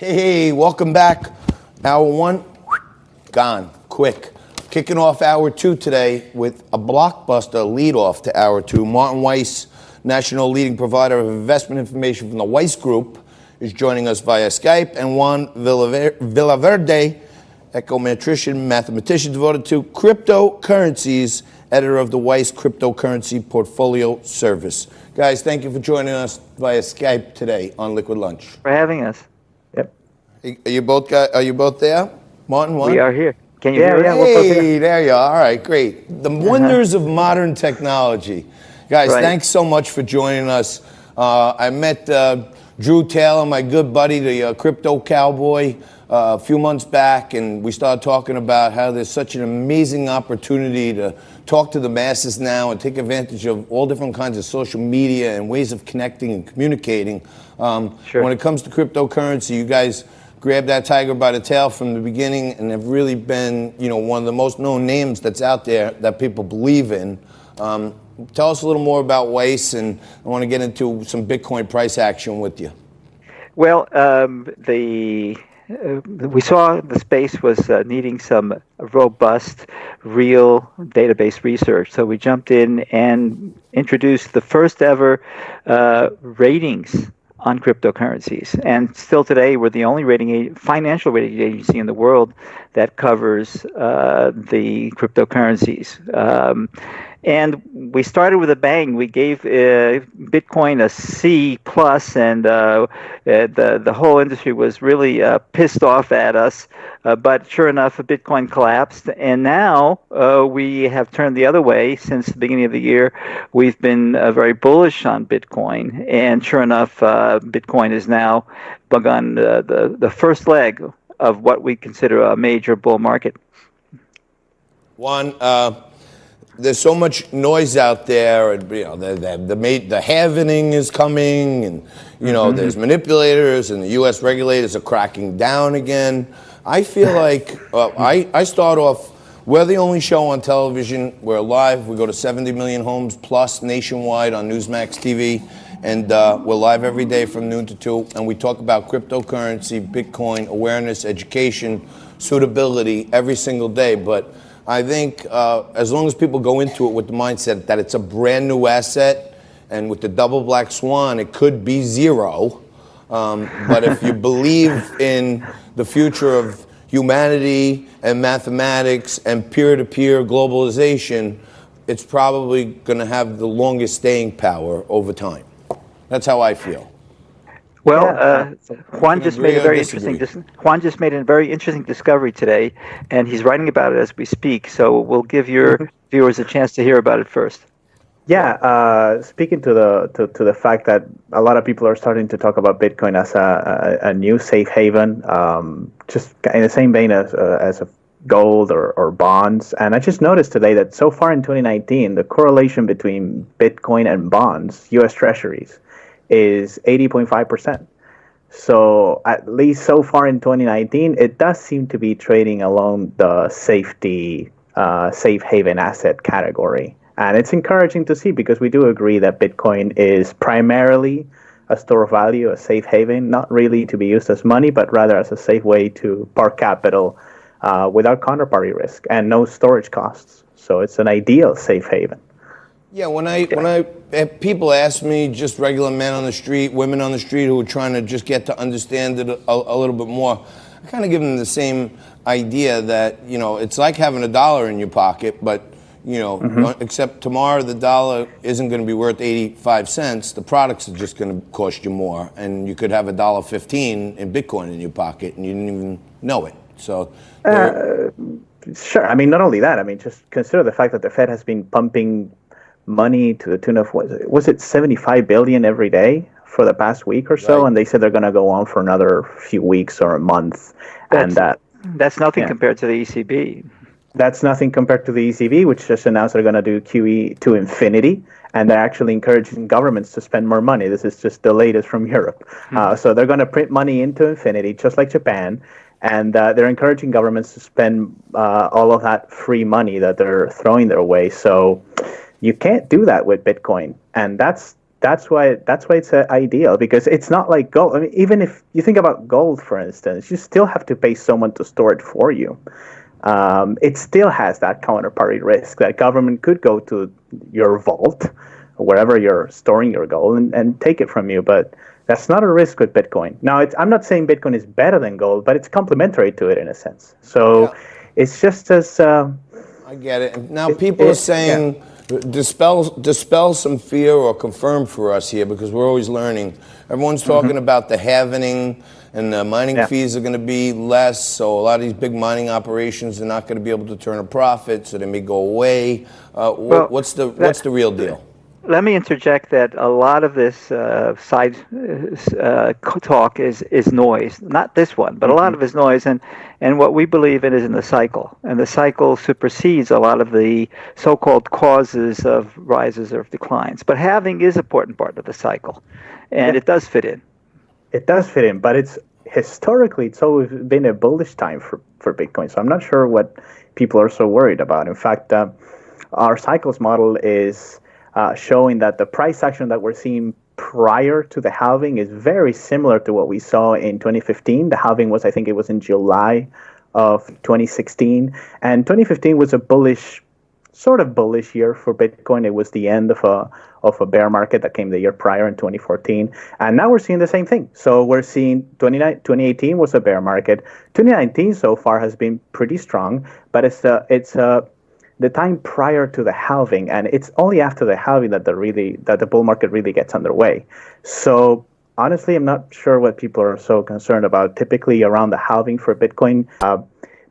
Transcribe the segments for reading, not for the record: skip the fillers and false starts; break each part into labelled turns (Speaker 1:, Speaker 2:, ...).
Speaker 1: Hey, welcome back. Hour one, gone, quick. Kicking off hour two today with a blockbuster lead off to hour two. Martin Weiss, national leading provider of investment information from the Weiss Group, is joining us via Skype, and Juan Villaverde, econometrician, mathematician devoted to cryptocurrencies, editor of the Weiss Cryptocurrency Portfolio Service. Guys, thank you for joining us via Skype today on Liquid Lunch.
Speaker 2: For having us. Yep.
Speaker 1: Are you both there? Martin, Juan?
Speaker 2: We are here. Can you hear us?
Speaker 1: Yeah, we're both here. There you are. All right, great. The wonders of modern technology. Guys, thanks so much for joining us. I met Drew Taylor, my good buddy, the crypto cowboy, a few months back, and we started talking about how there's such an amazing opportunity to talk to the masses now and take advantage of all different kinds of social media and ways of connecting and communicating.
Speaker 2: Sure.
Speaker 1: When it comes to cryptocurrency, you guys grabbed that tiger by the tail from the beginning and have really been, one of the most known names that's out there that people believe in. Tell us a little more about Weiss, and I want to get into some Bitcoin price action with you.
Speaker 2: Well, we saw the space was needing some robust, real database research. So we jumped in and introduced the first ever ratings on cryptocurrencies. And still today, we're the only financial rating agency in the world that covers the cryptocurrencies. And we started with a bang. We gave Bitcoin a C plus, and the whole industry was really pissed off at us. But sure enough, Bitcoin collapsed, and now we have turned the other way. Since the beginning of the year, we've been very bullish on Bitcoin, and sure enough, Bitcoin has now begun the first leg of what we consider a major bull market.
Speaker 1: Juan, there's so much noise out there, and the halvening is coming, and there's manipulators, and the U.S. regulators are cracking down again. I feel like I start off. We're the only show on television. We're live. We go to 70 million homes plus nationwide on Newsmax TV, and we're live every day from noon to 2. And we talk about cryptocurrency, Bitcoin, awareness, education, suitability every single day. But I think as long as people go into it with the mindset that it's a brand new asset, and with the double black swan, it could be zero. But if you believe in the future of humanity and mathematics and peer-to-peer globalization, it's probably going to have the longest staying power over time. That's how I feel.
Speaker 2: Well, Juan just made a very interesting discovery today, and he's writing about it as we speak. So we'll give your viewers a chance to hear about it first.
Speaker 3: Yeah, speaking to the fact that a lot of people are starting to talk about Bitcoin as a new safe haven, just in the same vein as gold or bonds. And I just noticed today that so far in 2019, the correlation between Bitcoin and bonds, U.S. Treasuries, is 80.5%. So at least so far in 2019, it does seem to be trading along the safe haven asset category. And it's encouraging to see, because we do agree that Bitcoin is primarily a store of value, a safe haven, not really to be used as money, but rather as a safe way to park capital without counterparty risk and no storage costs. So it's an ideal safe haven.
Speaker 1: Yeah, when people ask me, just regular men on the street, women on the street who are trying to just get to understand it a little bit more, I kind of give them the same idea that, it's like having $1 in your pocket, but except tomorrow the dollar isn't going to be worth 85 cents. The products are just going to cost you more, and you could have $1.15 in Bitcoin in your pocket, and you didn't even know it. So,
Speaker 3: sure. I mean, not only that. I mean, just consider the fact that the Fed has been pumping money to the tune of was it 75 billion every day for the past week or so, and they said they're going to go on for another few weeks or a month,
Speaker 2: that's nothing compared to the ECB.
Speaker 3: That's nothing compared to the ECB, which just announced they're going to do QE to infinity, and they're actually encouraging governments to spend more money. This is just the latest from Europe. So they're going to print money into infinity, just like Japan, and they're encouraging governments to spend all of that free money that they're throwing their way. So you can't do that with Bitcoin, and that's that's why it's ideal, because it's not like gold. I mean, even if you think about gold, for instance, you still have to pay someone to store it for you. It still has that counterparty risk that government could go to your vault, wherever you're storing your gold, and take it from you. But that's not a risk with Bitcoin. Now, I'm not saying Bitcoin is better than gold, but it's complementary to it in a sense. So it's just as...
Speaker 1: I get it. Now people are saying, dispel some fear or confirm for us here, because we're always learning. Everyone's talking about the halvening, and the mining fees are going to be less, so a lot of these big mining operations are not going to be able to turn a profit, so they may go away. What's the real deal?
Speaker 2: Let me interject that a lot of this side talk is noise. Not this one, but a lot of it is noise. And what we believe in is in the cycle. And the cycle supersedes a lot of the so-called causes of rises or declines. But halving is an important part of the cycle. And it does fit in. It
Speaker 3: does fit in, but historically, it's always been a bullish time for Bitcoin. So I'm not sure what people are so worried about. In fact, our cycles model is... showing that the price action that we're seeing prior to the halving is very similar to what we saw in 2015. The halving was, I think it was in July of 2016. And 2015 was a sort of bullish year for Bitcoin. It was the end of a bear market that came the year prior in 2014. And now we're seeing the same thing. So we're seeing 2018 was a bear market. 2019 so far has been pretty strong, but it's the time prior to the halving, and it's only after the halving that the bull market really gets underway. So honestly, I'm not sure what people are so concerned about. Typically, around the halving for Bitcoin,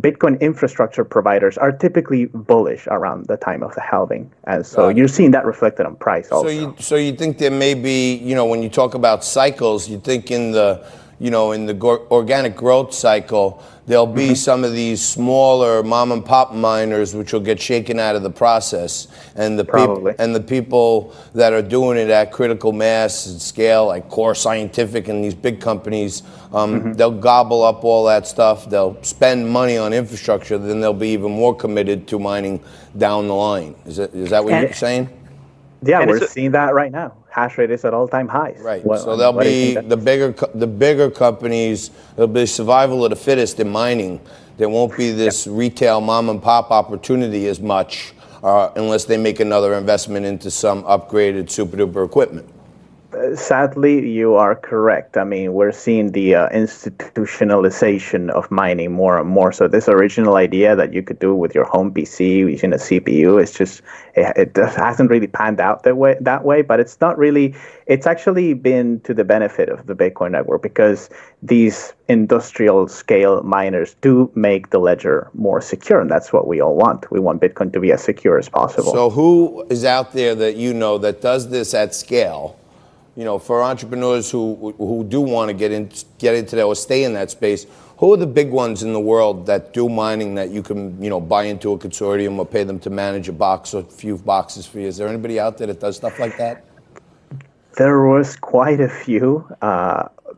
Speaker 3: Bitcoin infrastructure providers are typically bullish around the time of the halving, and so you're seeing that reflected on price also.
Speaker 1: So you think there may be, when you talk about cycles, you think in the organic growth cycle, there'll be some of these smaller mom and pop miners which will get shaken out of the process, and the people that are doing it at critical mass and scale, like Core Scientific and these big companies, they'll gobble up all that stuff. They'll spend money on infrastructure, then they'll be even more committed to mining down the line. Is that what you're saying?
Speaker 3: Yeah, we're seeing that right now. Hash rate is at all-time highs.
Speaker 1: Right. So there'll be the bigger companies. There'll be survival of the fittest in mining. There won't be this retail mom and pop opportunity as much unless they make another investment into some upgraded super duper equipment.
Speaker 3: Sadly, you are correct. I mean, we're seeing the institutionalization of mining more and more. So this original idea that you could do with your home PC using a CPU, it hasn't really panned out that way. But it's not really. It's actually been to the benefit of the Bitcoin network, because these industrial scale miners do make the ledger more secure, and that's what we all want. We want Bitcoin to be as secure as possible.
Speaker 1: So who is out there that that does this at scale? For entrepreneurs who do want to get into that or stay in that space, who are the big ones in the world that do mining that you can, buy into a consortium or pay them to manage a box or a few boxes for you? Is there anybody out there that does stuff like that?
Speaker 3: There was quite a few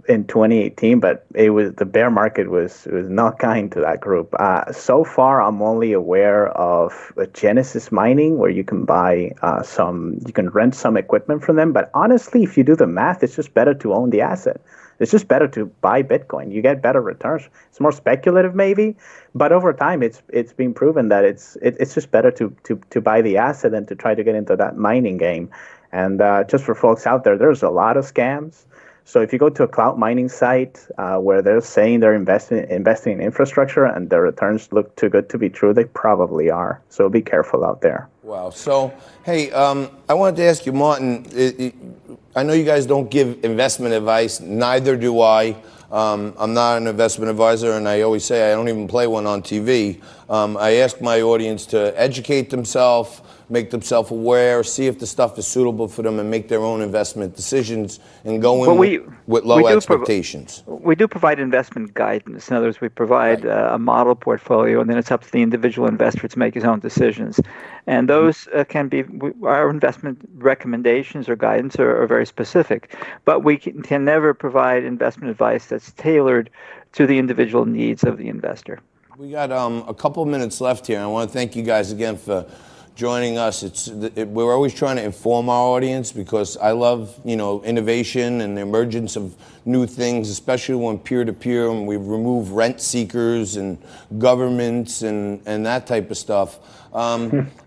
Speaker 3: in 2018, but the bear market was not kind to that group. So far, I'm only aware of Genesis Mining, where you can buy you can rent some equipment from them. But honestly, if you do the math, it's just better to own the asset. It's just better to buy Bitcoin. You get better returns. It's more speculative, maybe, but over time, it's been proven that it's just better to buy the asset than to try to get into that mining game. And just for folks out there, there's a lot of scams. So if you go to a cloud mining site where they're saying they're investing in infrastructure and their returns look too good to be true, they probably are. So be careful out there.
Speaker 1: Wow. So, hey, I wanted to ask you, Martin, I know you guys don't give investment advice. Neither do I. I'm not an investment advisor, and I always say I don't even play one on TV. I ask my audience to educate themselves, make themselves aware, see if the stuff is suitable for them, and make their own investment decisions and go in with low expectations.
Speaker 2: We do provide investment guidance. In other words, we provide a model portfolio, and then it's up to the individual investor to make his own decisions. And those can be, our investment recommendations or guidance are very specific. But we can never provide investment advice that's tailored to the individual needs of the investor.
Speaker 1: We got a couple minutes left here. I want to thank you guys again for joining us. We're always trying to inform our audience because I love, innovation and the emergence of new things, especially when peer-to-peer, and we remove rent seekers and governments and that type of stuff.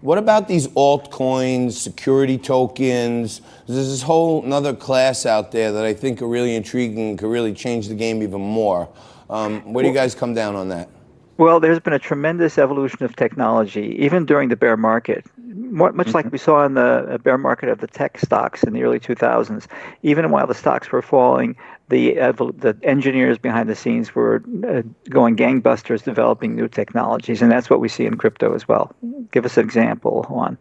Speaker 1: What about these altcoins, security tokens? There's this whole another class out there that I think are really intriguing and could really change the game even more. Where do you guys come down on that?
Speaker 2: Well, there's been a tremendous evolution of technology, even during the bear market, much like we saw in the bear market of the tech stocks in the early 2000s. Even while the stocks were falling, the engineers behind the scenes were going gangbusters, developing new technologies, and that's what we see in crypto as well. Give us an example, Juan.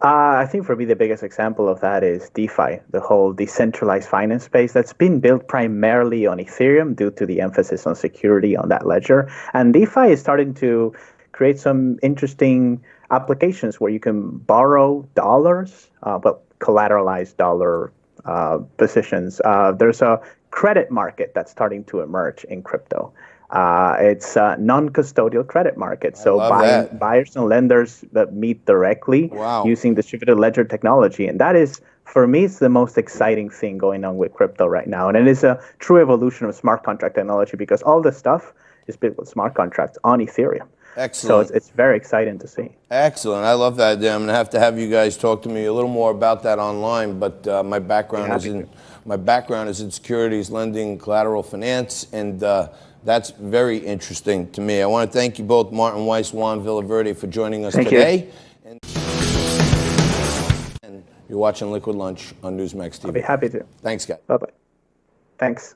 Speaker 3: I think for me, the biggest example of that is DeFi, the whole decentralized finance space that's been built primarily on Ethereum due to the emphasis on security on that ledger. And DeFi is starting to create some interesting applications where you can borrow dollars, but collateralized dollar positions. There's a credit market that's starting to emerge in crypto. It's a non-custodial credit market. So buyers and lenders that meet directly using distributed ledger technology. And that is, for me, it's the most exciting thing going on with crypto right now. And it is a true evolution of smart contract technology because all this stuff is built with smart contracts on Ethereum.
Speaker 1: Excellent.
Speaker 3: So it's very exciting to see.
Speaker 1: Excellent. I love that. I'm going to have you guys talk to me a little more about that online. But my background is in securities lending, collateral finance, and that's very interesting to me. I want to thank you both, Martin Weiss, Juan Villaverde, for joining us today. And you're watching Liquid Lunch on Newsmax TV.
Speaker 3: I'll be happy to.
Speaker 1: Thanks, guys.
Speaker 3: Bye-bye. Thanks.